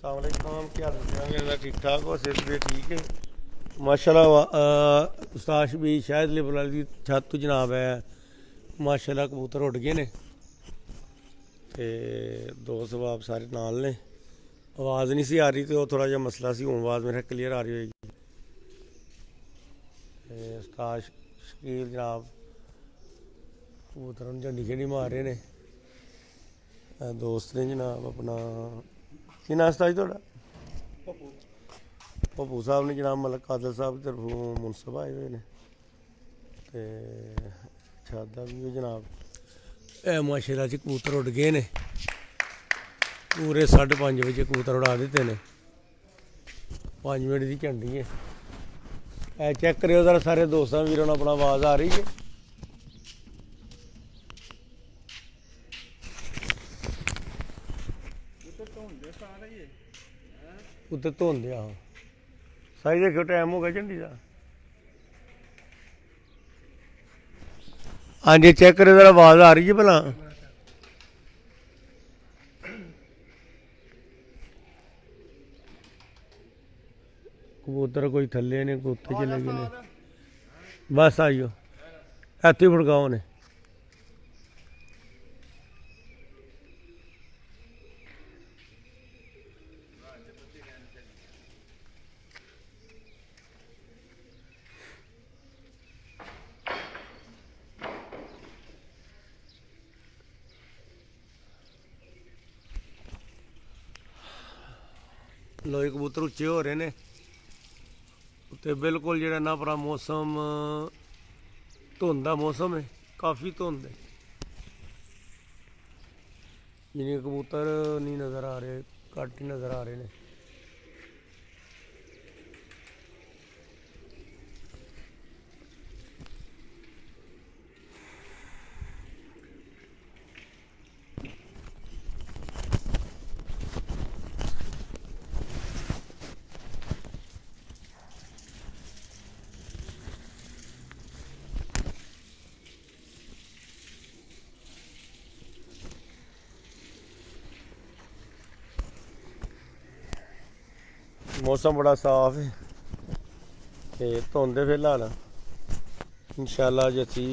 अस्सलाम वालेकुम, क्या हाल ठीक ठाक हो? सेहत भी ठीक है माशाल्लाह। उस्ताद भी शायद लिबरल की छत तो जनाब है माशाल्लाह कबूतर उड़ गए ने ते दोस्त बाब सारे नाल ने। आवाज़ नहीं सी आ रही तो थोड़ा जहा मसला सी, हूँ आवाज़ मेरे क्लीयर आ रही होगी। उस्ताद शकील जनाब कबूतर झंडी शंडी मार रहे ने। दोस्त ने जनाब अपना की नाश्ता जी थोड़ा पप्पू साहब ने जनाब मलक कादल साहब की तरफों मुनसब आए हुए ने ते शादा भी जनाब माशाल्लाह जी कबूतर उड़ गए ने। पूरे 5:30 बजे कबूतर उड़ा दिते ने। 5 मिनट की झंडी है। चेक करो जरा सारे दोस्तों वीरों अपना आवाज़ आ रही है। उत्ते धोंदे आहो साई देखो टाइम हो गया झंडी का। हाँ जी चेक करो जरा आवाज़ आ रही है भला। कबूतर कोई थले ने कोई उत्ते चले गए ने। बस आइयो इत्थे फड़काओ ने। लोई कबूतर उच्चे हो रहे ने ते बिल्कुल जेड़ा ना पूरा मौसम धुंध दा मौसम है, काफ़ी धुंध है। जिन्हें कबूतर नहीं नज़र आ रहे, घट ही नज़र आ रहे ने। मौसम बड़ा साफ है ते धुंध है फिलहाल। इंशाअल्लाह जैसी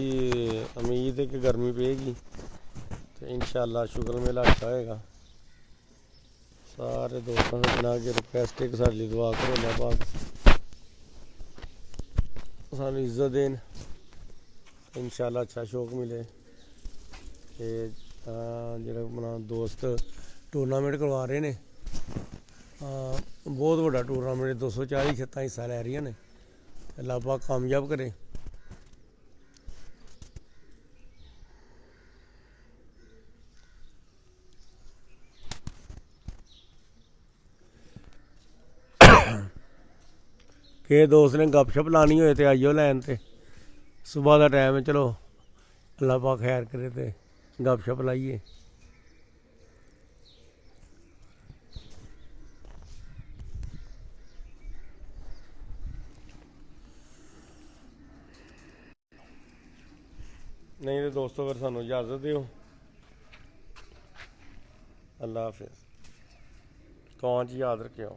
उम्मीद है कि गर्मी पेगी तो इंशाअल्लाह शुगर मेला अच्छा होएगा। सारे दोस्तों से बिना के रिक्वेस्ट है कि सारे लिए दुआ करो, अल्लाह पाक सानू इज्जत देन, इंशाअल्लाह अच्छा शौक मिले। जेह्ड़ा अपना दोस्त टूर्नामेंट करवा रहे ने, बहुत बड़ा टूर्नामेंट 240 छत्तां हिस्सा लै रही ने। अल्लाह पाक कामयाब करे। के दोस्त ने गपशप लानी होए तो आइयो लैन ते सुबह का टाइम है। चलो अल्लाह पाक खैर करे तो गपशप लाइए। नहीं तो दोस्तों फिर सानू इजाज़त दियो। अल्लाह हाफिज़। दुआ च याद रखियो।